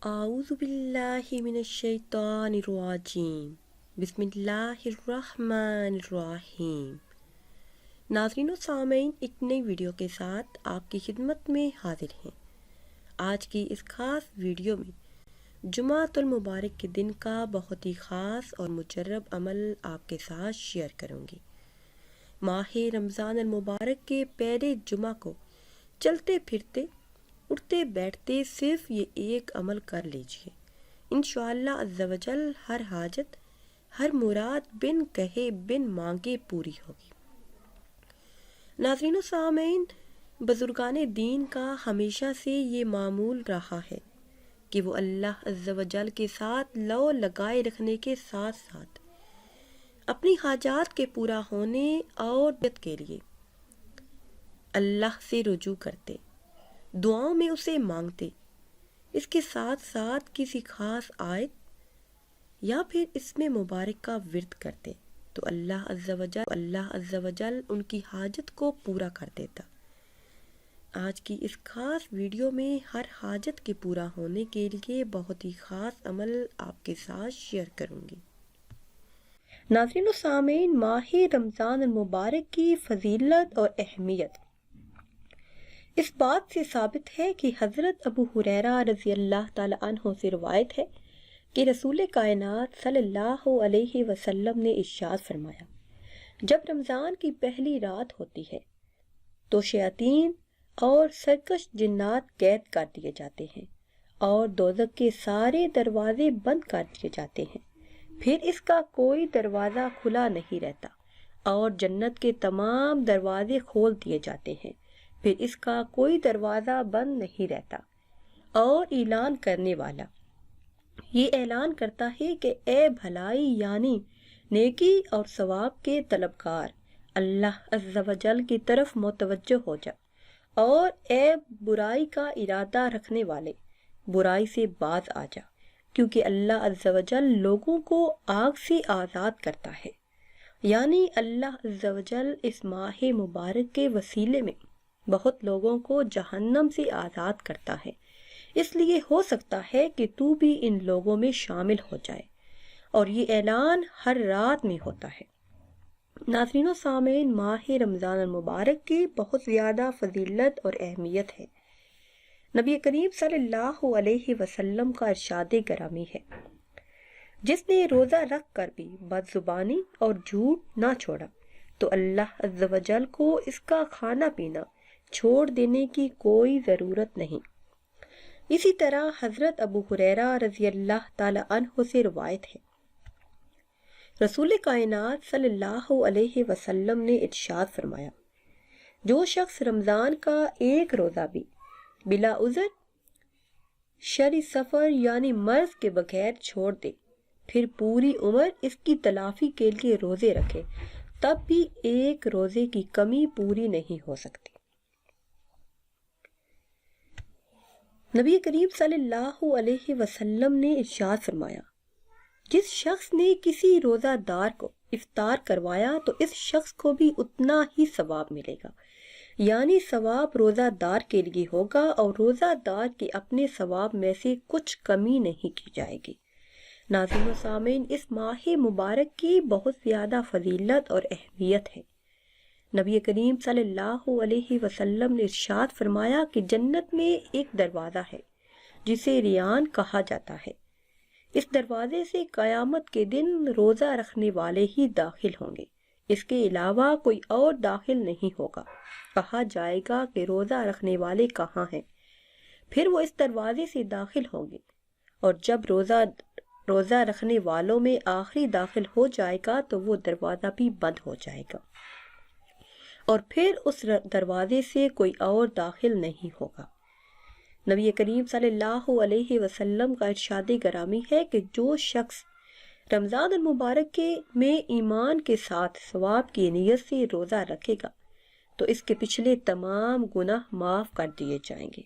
اعوذ باللہ من الشیطان الرجیم بسم اللہ الرحمن الرحیم۔ ناظرین و سامعین، ایک نئی ویڈیو کے ساتھ آپ کی خدمت میں حاضر ہیں۔ آج کی اس خاص ویڈیو میں جمعۃ المبارک کے دن کا بہت ہی خاص اور مجرب عمل آپ کے ساتھ شیئر کروں گی۔ ماہ رمضان المبارک کے پہلے جمعہ کو چلتے پھرتے اٹھتے بیٹھتے صرف یہ ایک عمل کر لیجئے، انشاءاللہ عز و جل ہر حاجت ہر مراد بن کہے بن مانگے پوری ہوگی۔ ناظرین و سامعین، بزرگان دین کا ہمیشہ سے یہ معمول رہا ہے کہ وہ اللہ عز و جل کے ساتھ لو لگائے رکھنے کے ساتھ ساتھ اپنی حاجات کے پورا ہونے اور مدد کے لیے اللہ سے رجوع کرتے، دعاؤں میں اسے مانگتے، اس کے ساتھ ساتھ کسی خاص آیت یا پھر اس میں مبارک کا ورد کرتے تو اللہ عز و جل ان کی حاجت کو پورا کر دیتا۔ آج کی اس خاص ویڈیو میں ہر حاجت کے پورا ہونے کے لیے بہت ہی خاص عمل آپ کے ساتھ شیئر کروں گی۔ ناظرین و سامعین، ماہ رمضان المبارک کی فضیلت اور اہمیت اس بات سے ثابت ہے کہ حضرت ابو ہریرہ رضی اللہ تعالی عنہ سے روایت ہے کہ رسول کائنات صلی اللہ علیہ وسلم نے ارشاد فرمایا، جب رمضان کی پہلی رات ہوتی ہے تو شیاطین اور سرکش جنات قید کر دیے جاتے ہیں اور دوزخ کے سارے دروازے بند کر دیے جاتے ہیں، پھر اس کا کوئی دروازہ کھلا نہیں رہتا اور جنت کے تمام دروازے کھول دیے جاتے ہیں، پھر اس کا کوئی دروازہ بند نہیں رہتا، اور اعلان کرنے والا یہ اعلان کرتا ہے کہ اے بھلائی یعنی نیکی اور ثواب کے طلبگار، اللہ عز و جل کی طرف متوجہ ہو جا، اور اے برائی کا ارادہ رکھنے والے، برائی سے باز آ جا، کیونکہ اللہ عز و جل لوگوں کو آگ سے آزاد کرتا ہے۔ یعنی اللہ عز و جل اس ماہ مبارک کے وسیلے میں بہت لوگوں کو جہنم سے آزاد کرتا ہے، اس لیے ہو سکتا ہے کہ تو بھی ان لوگوں میں شامل ہو جائے، اور یہ اعلان ہر رات میں ہوتا ہے۔ ناظرین و سامعین، ماہ رمضان المبارک کی بہت زیادہ فضیلت اور اہمیت ہے۔ نبی کریم صلی اللہ علیہ وسلم کا ارشاد گرامی ہے، جس نے روزہ رکھ کر بھی بد زبانی اور جھوٹ نہ چھوڑا تو اللہ عز و جل کو اس کا کھانا پینا چھوڑ دینے کی کوئی ضرورت نہیں۔ اسی طرح حضرت ابو ہریرہ رضی اللہ تعالی عنہ سے روایت ہے، رسول کائنات صلی اللہ علیہ وسلم نے ارشاد فرمایا، جو شخص رمضان کا ایک روزہ بھی بلا عذر شرعی سفر یعنی مرض کے بغیر چھوڑ دے، پھر پوری عمر اس کی تلافی کے لیے روزے رکھے، تب بھی ایک روزے کی کمی پوری نہیں ہو سکتی۔ نبی کریم صلی اللہ علیہ وسلم نے ارشاد فرمایا، جس شخص نے کسی روزہ دار کو افطار کروایا تو اس شخص کو بھی اتنا ہی ثواب ملے گا، یعنی ثواب روزہ دار کے لیے ہوگا اور روزہ دار کے اپنے ثواب میں سے کچھ کمی نہیں کی جائے گی۔ ناظرین و سامعین، اس ماہ مبارک کی بہت زیادہ فضیلت اور اہمیت ہے۔ نبی کریم صلی اللہ علیہ وسلم نے ارشاد فرمایا کہ جنت میں ایک دروازہ ہے جسے ریان کہا جاتا ہے، اس دروازے سے قیامت کے دن روزہ رکھنے والے ہی داخل ہوں گے، اس کے علاوہ کوئی اور داخل نہیں ہوگا۔ کہا جائے گا کہ روزہ رکھنے والے کہاں ہیں؟ پھر وہ اس دروازے سے داخل ہوں گے، اور جب روزہ رکھنے والوں میں آخری داخل ہو جائے گا تو وہ دروازہ بھی بند ہو جائے گا، اور پھر اس دروازے سے کوئی اور داخل نہیں ہوگا۔ نبی کریم صلی اللہ علیہ وسلم کا ارشاد گرامی ہے کہ جو شخص رمضان المبارک میں ایمان کے ساتھ ثواب کی نیت سے روزہ رکھے گا تو اس کے پچھلے تمام گناہ معاف کر دیے جائیں گے۔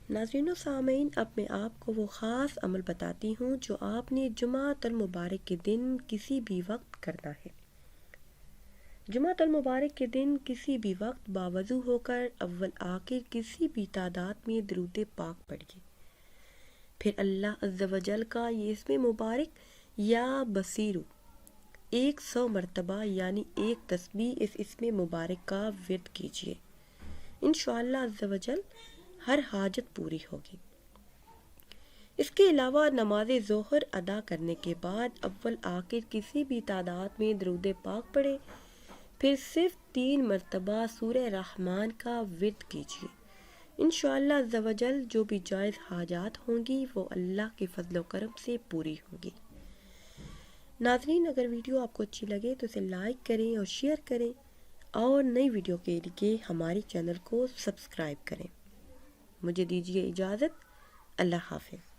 ناظرین و سامعین، اب میں آپ کو وہ خاص عمل بتاتی ہوں جو آپ نے جمعۃ المبارک کے دن کسی بھی وقت کرنا ہے۔ جمعۃ المبارک کے دن کسی بھی وقت باوضو ہو کر اول آخر کسی بھی تعداد میں درود پاک پڑھیے۔ پھر اللہ عز و جل کا یہ اسم مبارک یا بصیرو 100 مرتبہ یعنی 1 تسبیح اس اسم مبارک کا ورد کیجیے، انشاءاللہ عز و جل ہر حاجت پوری ہوگی۔ اس کے علاوہ نماز ظہر ادا کرنے کے بعد اول آخر کسی بھی تعداد میں درود پاک پڑھیں، پھر صرف 3 مرتبہ سورہ رحمان کا ورد کیجیے، انشاءاللہ عز و جل جو بھی جائز حاجات ہوں گی وہ اللہ کے فضل و کرم سے پوری ہوں گی۔ ناظرین، اگر ویڈیو آپ کو اچھی لگے تو اسے لائک کریں اور شیئر کریں اور نئی ویڈیو کے لیے ہمارے چینل کو سبسکرائب کریں۔ مجھے دیجیے اجازت، اللہ حافظ۔